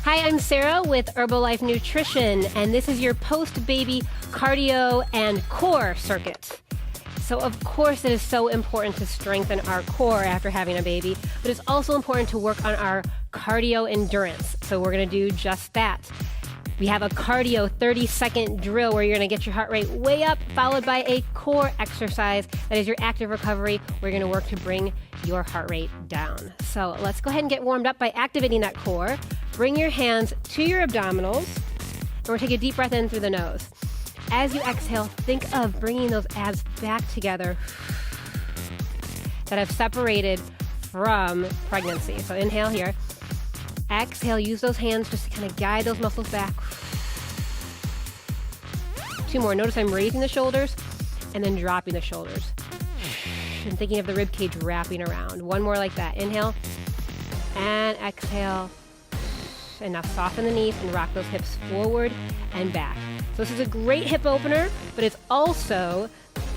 Hi, I'm Sarah with Herbalife Nutrition, and this is your post-baby cardio and core circuit. So of course it is so important to strengthen our core after having a baby, but it's also important to work on our cardio endurance. So we're going to do just that. We have a cardio 30-second drill where you're going to get your heart rate way up, followed by a core exercise that is your active recovery, where you're going to work to bring your heart rate down. So let's go ahead and get warmed up by activating that core. Bring your hands to your abdominals, and we're going to take a deep breath in through the nose. As you exhale, think of bringing those abs back together that have separated from pregnancy. So inhale here. Exhale, use those hands just to kind of guide those muscles back. 2 more. Notice I'm raising the shoulders and then dropping the shoulders. And thinking of the rib cage wrapping around. 1 more like that. Inhale and exhale. And now soften the knees and rock those hips forward and back. So this is a great hip opener, but it's also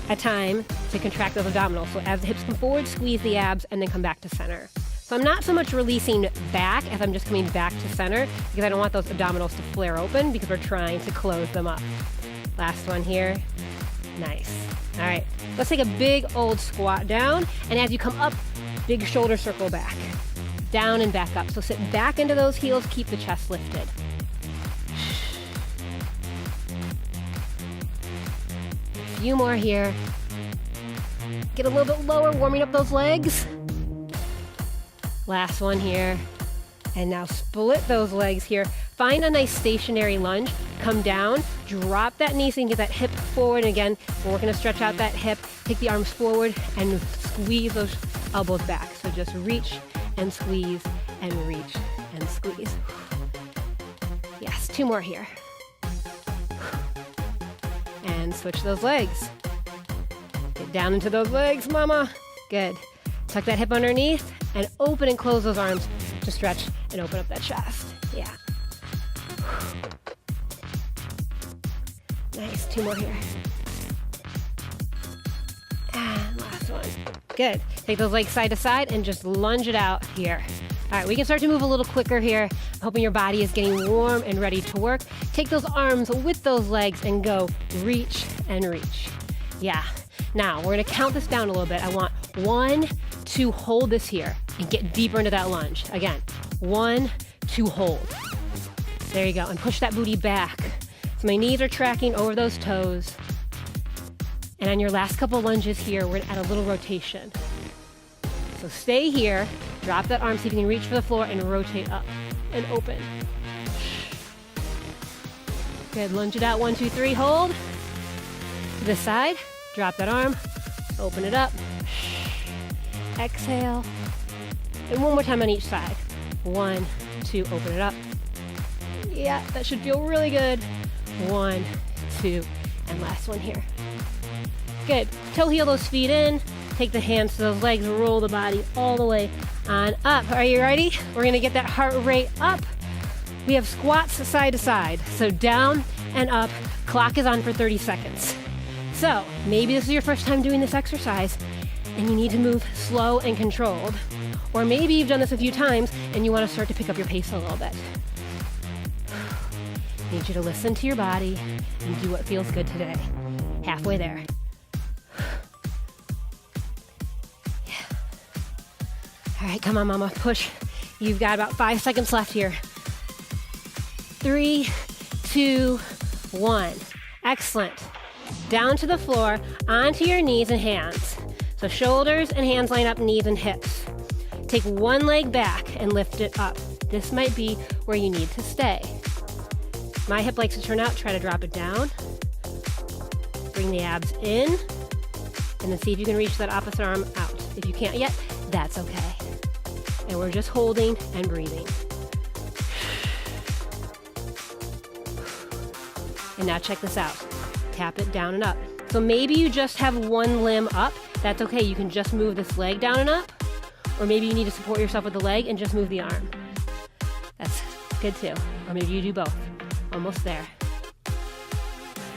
a time to contract those abdominals. So as the hips come forward, squeeze the abs and then come back to center. So I'm not so much releasing back as I'm just coming back to center because I don't want those abdominals to flare open because we're trying to close them up. Last one here. Nice. All right, let's take a big old squat down, and as you come up, big shoulder circle back. Down and back up. So sit back into those heels, keep the chest lifted. A few more here. Get a little bit lower, warming up those legs. Last one here. And now split those legs here. Find a nice stationary lunge. Come down, drop that knee so you can get that hip forward. And again, we're going to stretch out that hip. Take the arms forward and squeeze those elbows back. So just reach and squeeze and reach and squeeze. Yes, 2 more here. And switch those legs. Get down into those legs, mama. Good. Tuck that hip underneath and open and close those arms to stretch and open up that chest. Yeah. Nice, 2 more here. And last one. Good. Take those legs side to side and just lunge it out here. All right, we can start to move a little quicker here. I'm hoping your body is getting warm and ready to work. Take those arms with those legs and go reach and reach. Yeah. Now, we're going to count this down a little bit. I want 1, 2, hold this here and get deeper into that lunge. Again, 1, 2, hold. There you go. And push that booty back. So my knees are tracking over those toes. And on your last couple lunges here, we're going to add a little rotation. So stay here, drop that arm, see if you can reach for the floor and rotate up and open. Good, lunge it out, 1, 2, 3, hold. To this side, drop that arm, open it up. Exhale. And 1 more time on each side. 1, 2, open it up. Yeah, that should feel really good. 1, 2, and last one here. Good. Toe heel those feet in. Take the hands to those legs, roll the body all the way on up. Are you ready? We're going to get that heart rate up. We have squats side to side. So down and up. Clock is on for 30 seconds. So maybe this is your first time doing this exercise and you need to move slow and controlled. Or maybe you've done this a few times and you want to start to pick up your pace a little bit. I need you to listen to your body and do what feels good today. Halfway there. All right, come on, mama, push. You've got about 5 seconds left here. 3, 2, 1. Excellent. Down to the floor, onto your knees and hands. So shoulders and hands line up, knees and hips. Take 1 leg back and lift it up. This might be where you need to stay. My hip likes to turn out, try to drop it down. Bring the abs in, and then see if you can reach that opposite arm out. If you can't yet, that's okay. And we're just holding and breathing. And now check this out. Tap it down and up. So maybe you just have 1 limb up. That's okay. You can just move this leg down and up. Or maybe you need to support yourself with the leg and just move the arm. That's good too. Or maybe you do both. Almost there.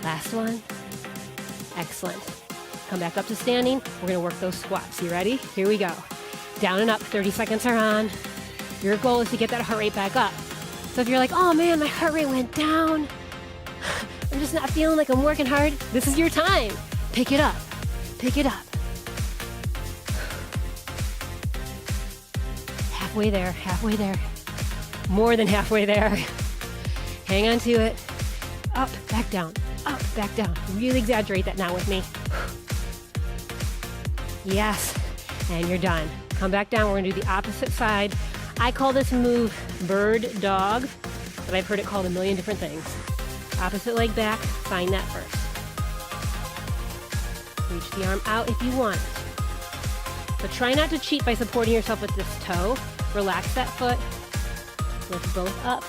Last one. Excellent. Come back up to standing. We're going to work those squats. You ready? Here we go. Down and up. 30 seconds are on. Your goal is to get that heart rate back up. So So if you're like, oh man, my heart rate went down, I'm just not feeling like I'm working hard, this is your time. Pick it up. Pick it up. Halfway there, halfway there. More than halfway there. Hang on to it. Up, back down. Up, back down. Really exaggerate that now with me. Yes. And you're done. Come back down. We're going to do the opposite side. I call this move bird dog, but I've heard it called a million different things. Opposite leg back. Find that first. Reach the arm out if you want. But try not to cheat by supporting yourself with this toe. Relax that foot. Lift both up.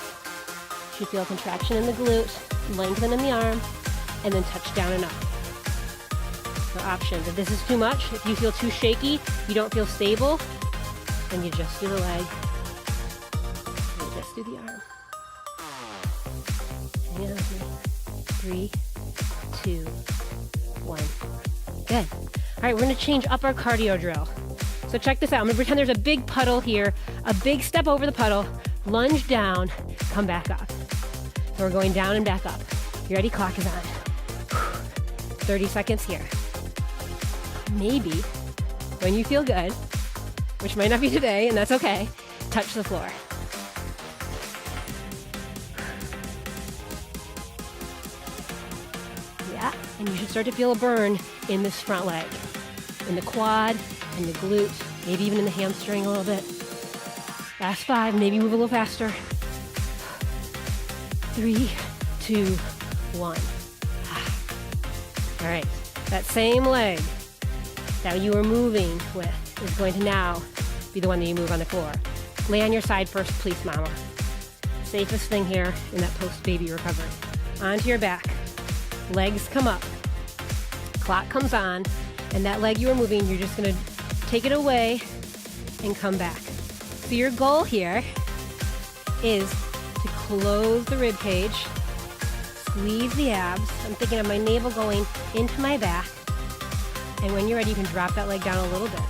You feel a contraction in the glute, lengthen in the arm, and then touch down and up. So options. If this is too much, if you feel too shaky, you don't feel stable, then you just do the leg. And just do the arm. And 3, 2, 1. Good. All right, we're going to change up our cardio drill. So check this out. I'm going to pretend there's a big puddle here, a big step over the puddle, lunge down, come back up. So we're going down and back up. You ready? Clock is on. 30 seconds here. Maybe, when you feel good, which might not be today, and that's okay, touch the floor. Yeah, and you should start to feel a burn in this front leg, in the quad, in the glute, maybe even in the hamstring a little bit. Last 5, maybe move a little faster. 3, 2, 1. All right, that same leg that you were moving with is going to now be the one that you move on the floor. Lay on your side first, please, mama. Safest thing here in that post-baby recovery. Onto your back. Legs come up. Clock comes on, and that leg you were moving, you're just gonna take it away and come back. So your goal here is to close the rib cage, squeeze the abs. I'm thinking of my navel going into my back. And when you're ready, you can drop that leg down a little bit.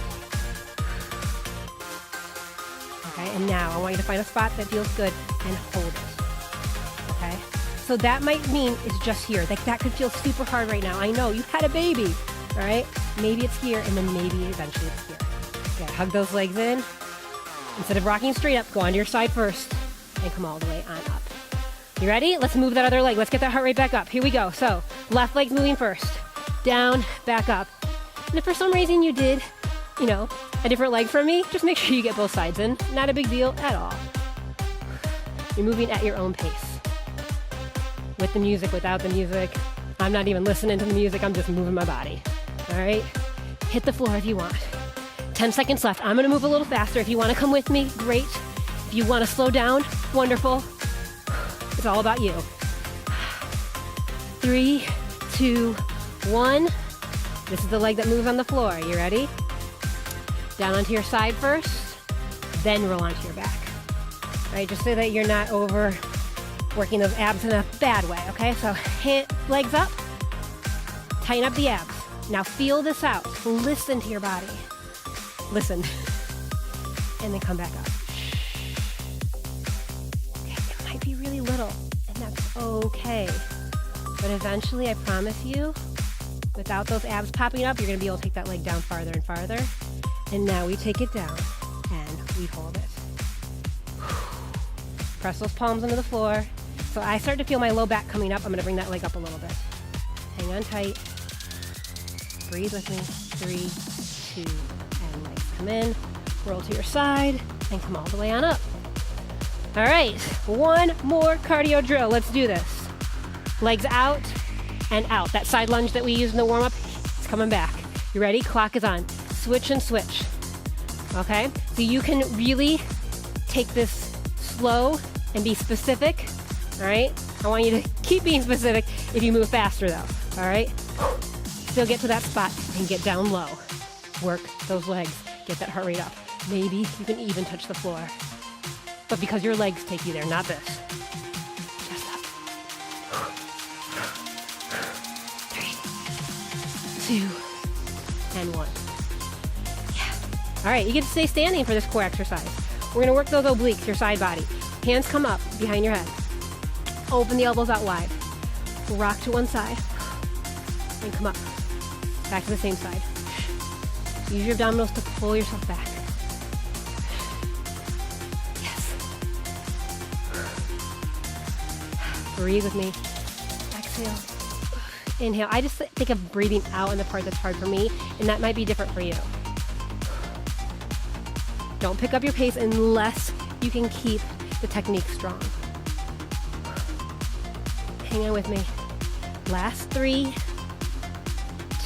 Okay, and now I want you to find a spot that feels good and hold it. Okay? So that might mean it's just here. Like that could feel super hard right now. I know, you've had a baby, all right? Maybe it's here, and then maybe eventually it's here. Okay, hug those legs in. Instead of rocking straight up, go onto your side first and come all the way on up. You ready? Let's move that other leg. Let's get that heart rate back up. Here we go. So left leg's moving first. Down, back up. And if for some reason you did, a different leg from me, just make sure you get both sides in. Not a big deal at all. You're moving at your own pace. With the music, without the music. I'm not even listening to the music. I'm just moving my body. All right? Hit the floor if you want. 10 seconds left. I'm going to move a little faster. If you want to come with me, great. If you want to slow down, wonderful. It's all about you. 3, 2, 1. This is the leg that moves on the floor. You ready? Down onto your side first, then roll onto your back. All right, just so that you're not overworking those abs in a bad way, okay? So legs up, tighten up the abs. Now feel this out. Listen to your body. Listen. And then come back up. Okay, it might be really little, and that's okay. But eventually, I promise you, without those abs popping up, you're going to be able to take that leg down farther and farther. And now we take it down, and we hold it. Press those palms into the floor. So I start to feel my low back coming up. I'm going to bring that leg up a little bit. Hang on tight. Breathe with me. 3, 2, and legs come in. Roll to your side, and come all the way on up. All right, one more cardio drill. Let's do this. Legs out and out. That side lunge that we used in the warm-up is coming back. You ready? Clock is on. Switch and switch. Okay? So you can really take this slow and be specific. All right? I want you to keep being specific if you move faster though. All right? Still get to that spot and get down low. Work those legs. Get that heart rate up. Maybe you can even touch the floor. But because your legs take you there, not this. Just up. 3, 2, and 1. Yeah. All right, you get to stay standing for this core exercise. We're going to work those obliques, your side body. Hands come up behind your head. Open the elbows out wide. Rock to one side. And come up. Back to the same side. Use your abdominals to pull yourself back. Yes. Breathe with me. Exhale. Inhale. I just think of breathing out in the part that's hard for me, and that might be different for you. Don't pick up your pace unless you can keep the technique strong. Hang on with me. Last 3,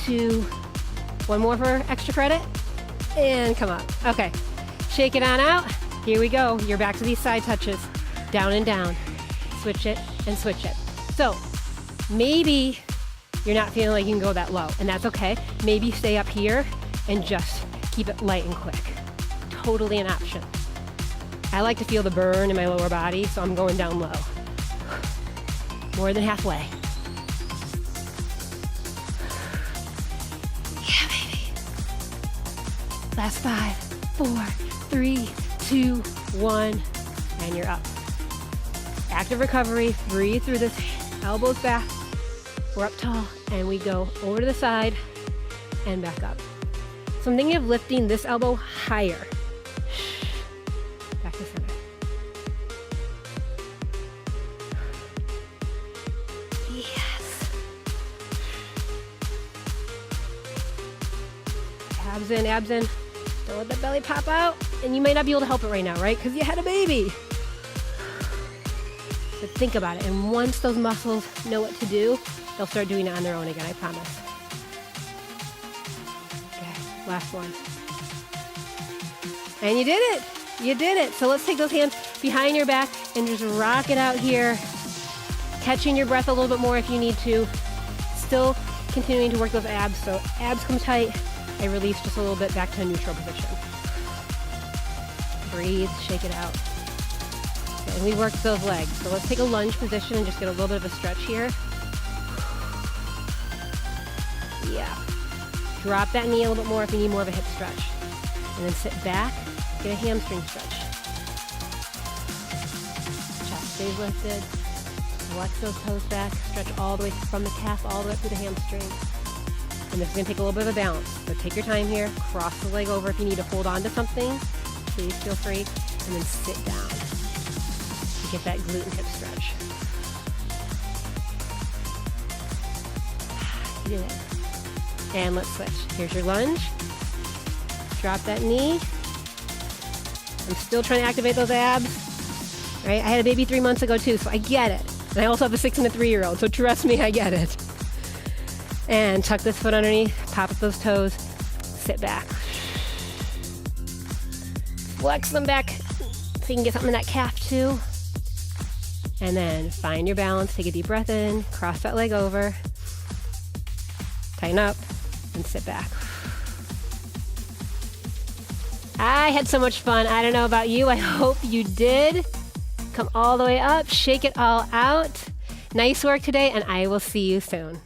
2, one more for extra credit, and come up. Okay, shake it on out. Here we go. You're back to these side touches. Down and down. Switch it and switch it. So maybe you're not feeling like you can go that low, and that's okay. Maybe stay up here and just keep it light and quick. Totally an option. I like to feel the burn in my lower body, so I'm going down low. More than halfway. Yeah, baby. Last 5, 4, 3, 2, 1, and you're up. Active recovery. Breathe through this. Elbows back. We're up tall, and we go over to the side and back up. So I'm thinking of lifting this elbow higher. Back to center. Yes. Abs in, abs in. Don't let that belly pop out. And you might not be able to help it right now, right? Because you had a baby. But think about it. And once those muscles know what to do, they'll start doing it on their own again, I promise. Okay, last one. And you did it. You did it. So let's take those hands behind your back and just rock it out here. Catching your breath a little bit more if you need to. Still continuing to work those abs. So abs come tight. I release just a little bit back to a neutral position. Breathe, shake it out. And we worked those legs. So let's take a lunge position and just get a little bit of a stretch here. Yeah. Drop that knee a little bit more if you need more of a hip stretch. And then sit back, get a hamstring stretch. Chest stays lifted. Flex those toes back. Stretch all the way from the calf all the way through the hamstring. And this is going to take a little bit of a balance. So take your time here. Cross the leg over if you need to hold on to something. Please feel free. And then sit down. To get that glute and hip stretch. You did it. And let's switch. Here's your lunge. Drop that knee. I'm still trying to activate those abs. Right? I had a baby 3 months ago too, so I get it. And I also have a 6 and a 3-year-old, so trust me, I get it. And tuck this foot underneath, pop up those toes, sit back. Flex them back so you can get something in that calf too. And then find your balance, take a deep breath in, cross that leg over, tighten up, and sit back. I had so much fun. I don't know about you. I hope you did. Come all the way up, shake it all out. Nice work today, and I will see you soon.